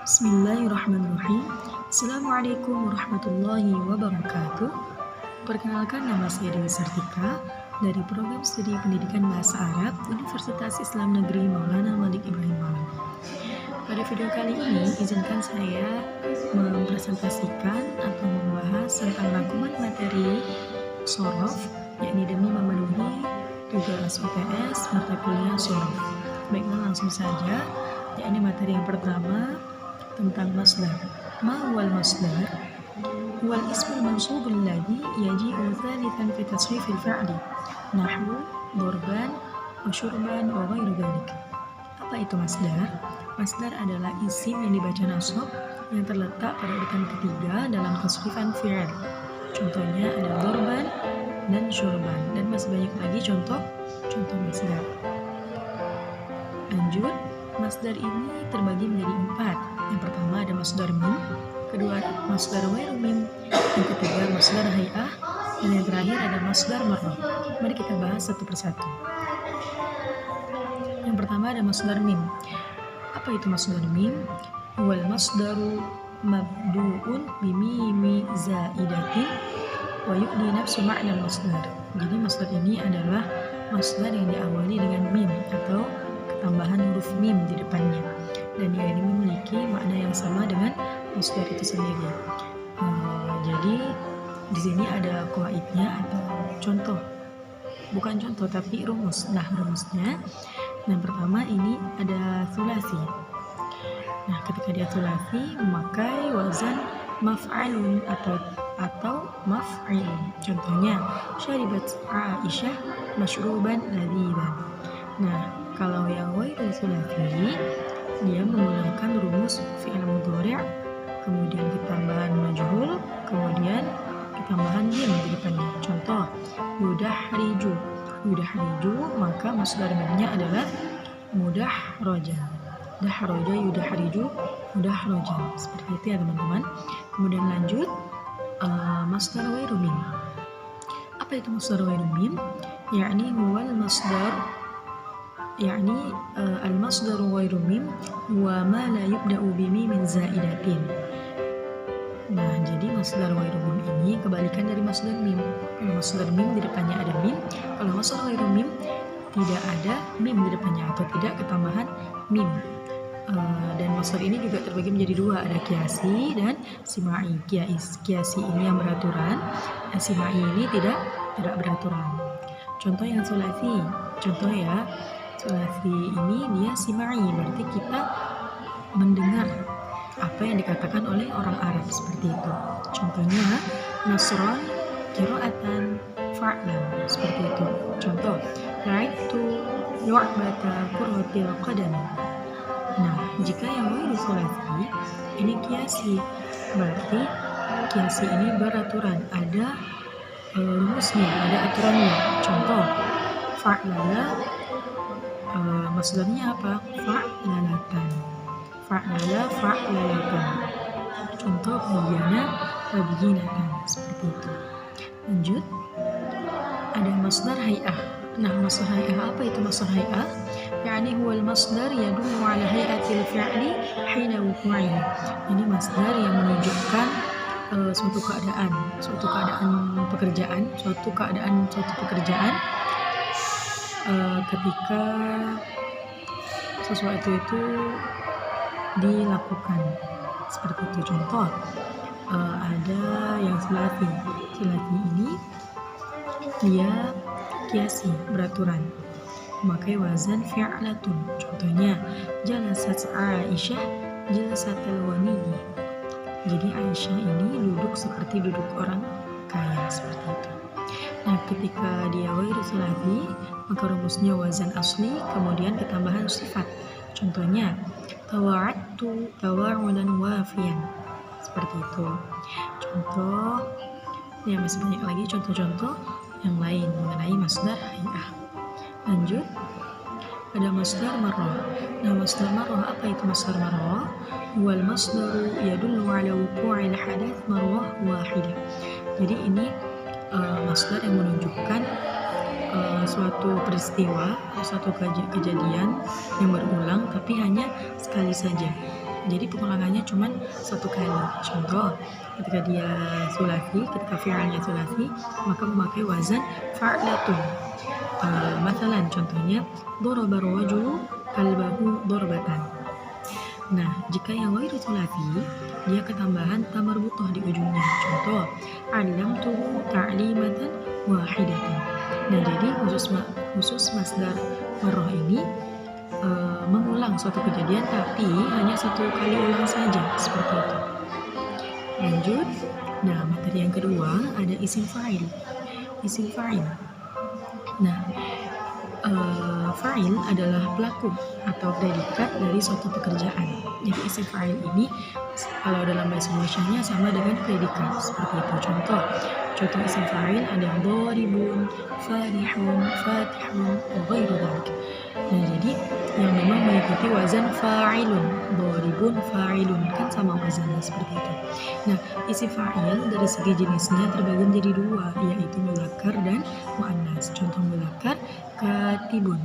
Bismillahirrahmanirrahim. Assalamualaikum warahmatullahi wabarakatuh. Perkenalkan, nama saya Dewi Sartika dari Program Studi Pendidikan Bahasa Arab Universitas Islam Negeri Maulana Malik Ibrahim Malang. Pada video kali ini, izinkan saya mempresentasikan atau membahas tentang rangkuman materi shorof, yakni demi memenuhi tugas UTS mata kuliah shorof. Baiklah, langsung saja, yakni materi yang pertama tentang masdar. Ma huwal masdar? Huwal ismul mansubul ladzi yaji'u thalithan fi tasrifil fi'li nahwu darban wa syurban wa ghairu dzalik. Apa itu masdar? Masdar adalah isim yang dibaca nasab yang terletak pada urutan ketiga dalam tasrifan fi'il. Contohnya ada darban dan syurban, dan masih banyak lagi contoh masdar. Lanjut, masdar ini terbagi menjadi 4. Yang pertama ada masdar mim, kedua masdar ghairu mim, yang ketiga masdar hay'ah, dan yang terakhir ada masdar marrah. Mari kita bahas satu persatu. Yang pertama ada masdar mim. Apa itu masdar mim? Wal masdaru mabdu'un bimimi zaidatin wa yu'di nafsu ma'na masdar. Jadi masdar ini adalah masdar yang diawali dengan mim atau tambahan huruf mim di depannya, dan dia ini memiliki makna yang sama dengan masdar itu sendiri. Jadi di sini ada qawaidnya atau contoh, bukan contoh tapi rumus. Nah, rumusnya yang pertama ini ada tsulasi. Nah, ketika dia tsulasi memakai wazan maf'alun atau maf'ilun. Contohnya syaribat Aisyah masyruban ladzidan. Nah, kalau yang ghairu tsulasi, dia menggunakan rumus fi'il mudhari', kemudian ketambahan majhul, kemudian ketambahan mim di depannya. Contoh, yudahriju. Yudahriju, maka masdar mimnya adalah mudahrajan. Dahraja yudahriju, mudahrajan. Seperti itu ya teman-teman. Kemudian lanjut, masdar ghairu mim. Apa itu masdar ghairu mim? Yakni huwal masdar, yakni al-masdaru ghairu mim wa ma la yubda'u bimimin zaidatin. Nah, jadi masdar ghairu mim ini kebalikan dari masdar mim. Kalau masdar mim di depannya ada mim, kalau masdar ghairu mim tidak ada mim di depannya atau tidak ketambahan mim. Dan masdar ini juga terbagi menjadi dua, ada kiasi dan simai. Kiasi ini yang beraturan, dan simai ini tidak beraturan. Contoh yang tsulasi, contoh ya, tsulasi ini dia simai, berarti kita mendengar apa yang dikatakan oleh orang Arab, seperti itu. Contohnya nasron qira'atan fa'lan, seperti itu. Contoh, ra'aitu yu'bata kurratil qadam. Nah, jika yang ghairu tsulasi ini kiasi, berarti kiasi ini beraturan, ada rumusnya, ada aturannya. Contoh, fa'lala, masdarnya apa? Fa'lalatan. Fa'lala, fa'lalatan. Contoh, bayyinatan, seperti itu. Lanjut, ada masdar hay'ah. Nah, masdar hay'ah, apa itu masdar hay'ah? Yani huwal masdar yadullu ala hay'atil fi'li hina wuqu'ihi. Ini masdar yang menunjukkan suatu keadaan pekerjaan ketika sesuatu itu dilakukan, seperti itu. Contoh, ada yang sulasi ini dia kiasi, beraturan, memakai wazan fi'latun. Contohnya jalasat Aisyah jalasatal waniyyi. Jadi Aisyah ini duduk seperti duduk orang kaya, seperti itu. Nah, ketika dia ghairu tsulasi, maka rumusnya wazan asli, kemudian ketambahan sifat. Contohnya tawa'attu tawa'udan wafiyan, seperti itu. Contoh, ya masih banyak lagi contoh-contoh yang lain mengenai masdar hay'ah. Lanjut, ada masdar marrah. Nah, masdar marrah, apa itu masdar marrah? Wal masdaru yadullu ala wuqu'il hadath marrah wahidah. Jadi ini masdar yang menunjukkan suatu peristiwa, suatu kejadian yang berulang tapi hanya sekali saja. Jadi pengulangannya cuma satu kali. Contoh, ketika dia sulasi, ketika fi'alnya sulasi, maka memakai wazan fa'latun. Masalan contohnya daraba rajulu kalbahu darbatan. Nah, jika yang ghairu sulasi, dia ketambahan ta marbuthah di ujungnya. Contoh, 'allamtuhu ta'limatan wahidatan. Nah, jadi khusus masdar marrah ini mengulang suatu kejadian tapi hanya satu kali ulang saja, seperti itu. Lanjut. Nah, materi yang kedua ada isim fa'il. Isim fa'il. Nah, fa'il adalah pelaku atau predikat dari suatu pekerjaan. Jadi isim fa'il ini kalau dalam bahasa Indonesianya sama dengan predikat, seperti itu. Contoh isim fa'il ada dharibun, farihun, fatihun, ghairu dzalik. Nah, jadi yang memang mengikuti wazan fa'ilun, dharibun, fa'ilun, kan sama wazannya, seperti itu. Nah, isim fa'il dari segi jenisnya terbagi menjadi dua, yaitu mudzakkar dan muannas. Contoh mudzakkar katibun.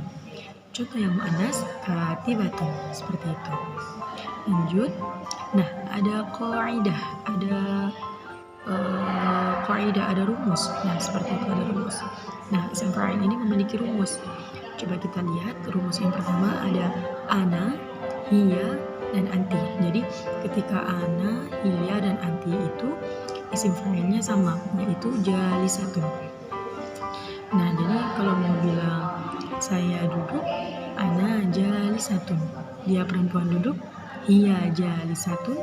Contoh yang muannas katibatun, seperti itu. Lanjut. Nah, ada qaidah, ada rumus. Nah, seperti itu, ada rumus. Nah, isim fa'il ini memiliki rumus. Coba kita lihat rumus yang pertama ada ana, hiya, dan anti. Jadi ketika ana, hiya, dan anti itu isim fa'ilnya sama, yaitu jalisatun. Nah, jadi kalau mau bilang saya duduk, ana jalisatun. Dia perempuan duduk, hiya jalisatun.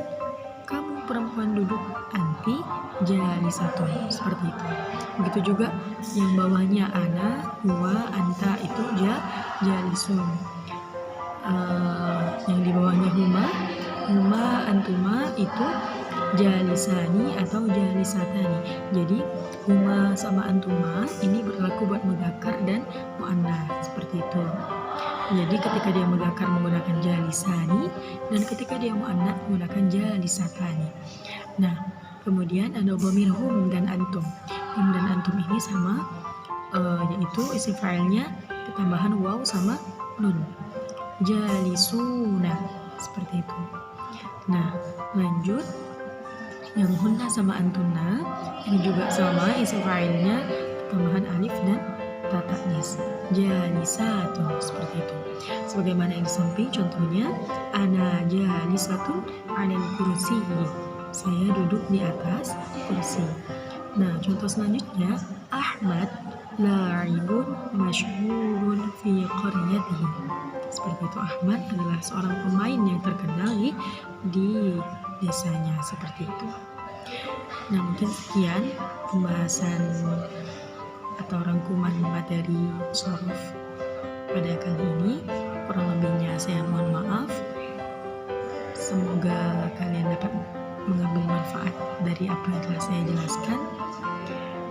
Kamu perempuan duduk, anti jalisatun. Seperti itu. Begitu juga yang bawahnya ana, huwa, anta itu jalisun. Yang di bawahnya huma, antuma itu jalisani atau jalisatani. Jadi huma sama antuma ini berlaku buat mudzakkar dan muannas, seperti itu. Jadi ketika dia mudzakkar menggunakan jalisani dan ketika dia muannas menggunakan jalisatani. Nah, kemudian ada dhamir hum dan antum. Hum dan antum ini sama, yaitu isim fa'ilnya ketambahan waw sama nun. Jalisuna, seperti itu. Nah, lanjut. Yang hunna sama antunna ini juga sama, isim fa'ilnya tambahan alif dan ta ta'nis. Jalisatun, seperti itu. Sebagaimana yang di samping, contohnya ana jalisatun 'alal kursi. Saya duduk di atas kursi. Nah, contoh selanjutnya Ahmad la'ibun masyhurun fi qaryatihi. Seperti itu, Ahmad adalah seorang pemain yang terkenal di desanya, seperti itu. Nah, mungkin sekian pembahasan atau rangkuman materi shorof pada kali ini. Kurang lebihnya saya mohon maaf. Semoga kalian dapat mengambil manfaat dari apa yang telah saya jelaskan.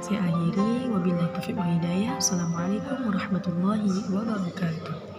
Saya akhiri, wabillahi taufiq wal hidayah. Assalamualaikum warahmatullahi wabarakatuh.